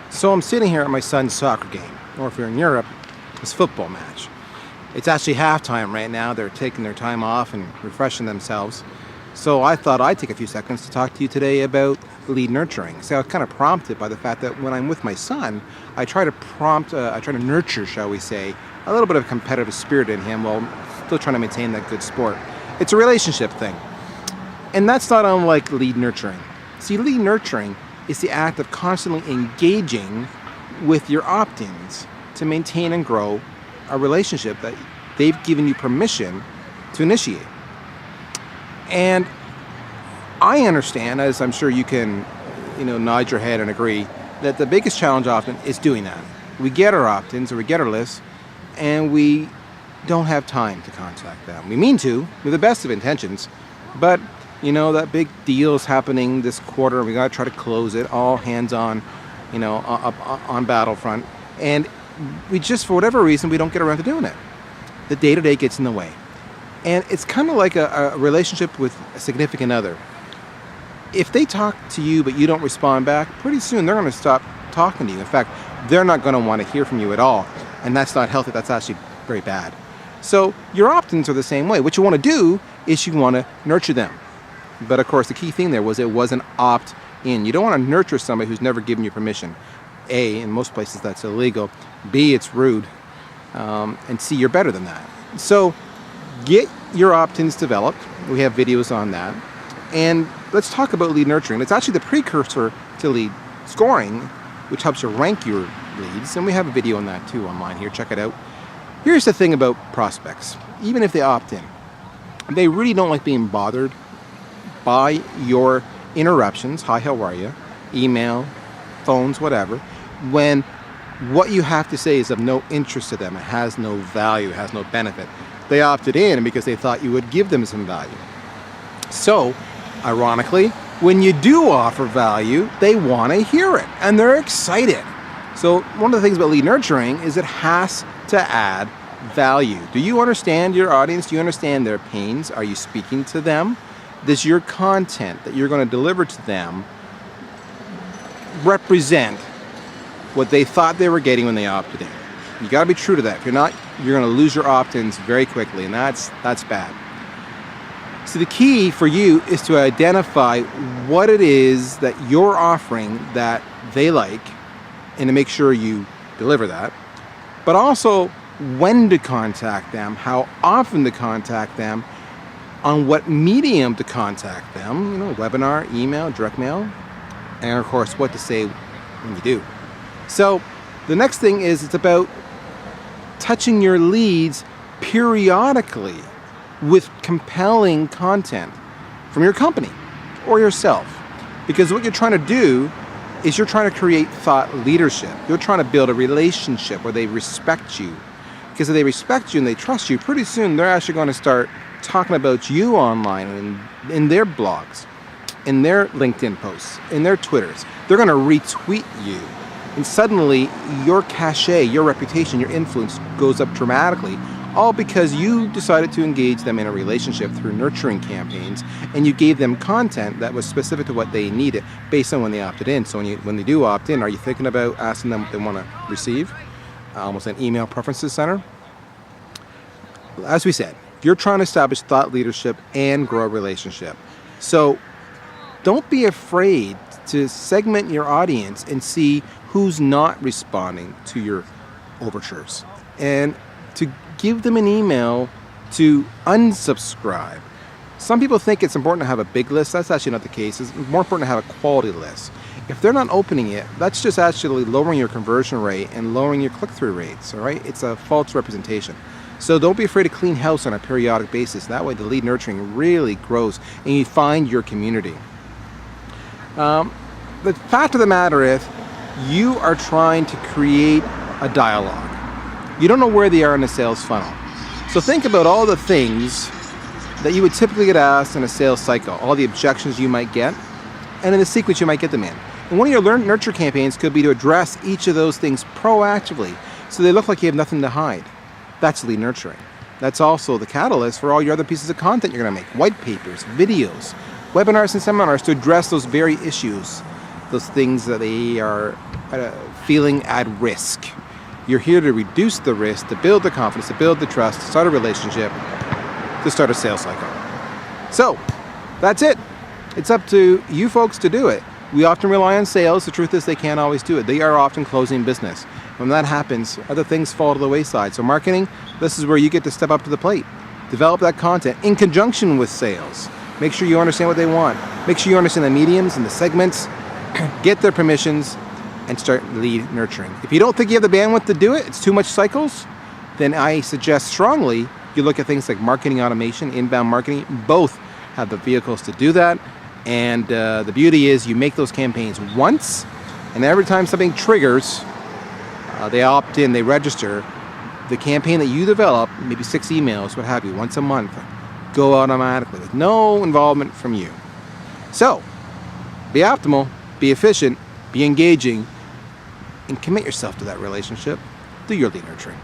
So I'm sitting here at my son's soccer game, or if you're in Europe, it's football match. It's actually halftime right now. They're taking their time off and refreshing themselves. So I thought I'd take a few seconds to talk to you today about lead nurturing. So I was kind of prompted by the fact that when I'm with my son, I try to nurture, shall we say, a little bit of competitive spirit in him while still trying to maintain that good sport. It's a relationship thing. And that's not unlike lead nurturing. See, lead nurturing is the act of constantly engaging with your opt-ins to maintain and grow a relationship that they've given you permission to initiate. And I understand, as I'm sure you can, nod your head and agree, that the biggest challenge often is doing that. We get our opt-ins or we get our lists, and we don't have time to contact them. We mean to, with the best of intentions, but that big deal is happening this quarter, and we got to try to close it, all hands on, on Battlefront, and we just, for whatever reason, we don't get around to doing it. The day-to-day gets in the way. And it's kind of like a relationship with a significant other. If they talk to you but you don't respond back, pretty soon they're going to stop talking to you. In fact, they're not going to want to hear from you at all. And that's not healthy. That's actually very bad. So your opt-ins are the same way. What you want to do is you want to nurture them. But of course, the key thing there was it was an opt-in. You don't want to nurture somebody who's never given you permission. A, in most places that's illegal. B, it's rude. And C, you're better than that. So get your opt-ins developed. We have videos on that. And let's talk about lead nurturing. It's actually the precursor to lead scoring, which helps you rank your leads. And we have a video on that too online here. Check it out. Here's the thing about prospects. Even if they opt in, they really don't like being bothered by your interruptions. Hi, how are you? Email, phones, whatever. When what you have to say is of no interest to them, it has no value, it has no benefit. They opted in because they thought you would give them some value. So, ironically, when you do offer value, they want to hear it and they're excited. So, one of the things about lead nurturing is it has to add value. Do you understand your audience? Do you understand their pains? Are you speaking to them? Does your content that you're going to deliver to them represent what they thought they were getting when they opted in? You got to be true to that. If you're not, you're going to lose your opt-ins very quickly, and that's bad. So the key for you is to identify what it is that you're offering that they like, and to make sure you deliver that. But also when to contact them, how often to contact them, on what medium to contact them, webinar, email, direct mail, and of course what to say when you do. So the next thing is it's about touching your leads periodically with compelling content from your company or yourself. Because what you're trying to do is you're trying to create thought leadership. You're trying to build a relationship where they respect you. Because if they respect you and they trust you, pretty soon they're actually going to start talking about you online and in their blogs, in their LinkedIn posts, in their Twitters. They're going to retweet you. And suddenly your cachet, your reputation, your influence goes up dramatically, all because you decided to engage them in a relationship through nurturing campaigns, and you gave them content that was specific to what they needed based on when they opted in. So when they do opt in, are you thinking about asking them what they want to receive? Almost an email preferences center. As we said, you're trying to establish thought leadership and grow a relationship. So don't be afraid to segment your audience and see who's not responding to your overtures, and to give them an email to unsubscribe. Some people think it's important to have a big list. That's actually not the case. It's more important to have a quality list. If they're not opening it, that's just actually lowering your conversion rate and lowering your click-through rates, all right? It's a false representation. So don't be afraid to clean house on a periodic basis. That way the lead nurturing really grows and you find your community. The fact of the matter is, you are trying to create a dialogue. You don't know where they are in the sales funnel. So think about all the things that you would typically get asked in a sales cycle, all the objections you might get, and in the sequence you might get them in. And one of your nurture campaigns could be to address each of those things proactively so they look like you have nothing to hide. That's lead nurturing. That's also the catalyst for all your other pieces of content you're going to make. White papers, videos, webinars and seminars to address those very issues those things that they are feeling at risk. You're here to reduce the risk, to build the confidence, to build the trust, to start a relationship, to start a sales cycle. So, that's it. It's up to you folks to do it. We often rely on sales. The truth is they can't always do it. They are often closing business. When that happens, other things fall to the wayside. So marketing, this is where you get to step up to the plate. Develop that content in conjunction with sales. Make sure you understand what they want. Make sure you understand the mediums and the segments. Get their permissions and start lead nurturing. If you don't think you have the bandwidth to do it, it's too much cycles, then I suggest strongly you look at things like marketing automation, inbound marketing. Both have the vehicles to do that. And the beauty is you make those campaigns once, and every time something triggers, they opt in, they register. The campaign that you develop, maybe 6 emails, what have you, once a month, go automatically with no involvement from you. So, be optimal, be efficient, be engaging, and commit yourself to that relationship. Do your lead nurturing.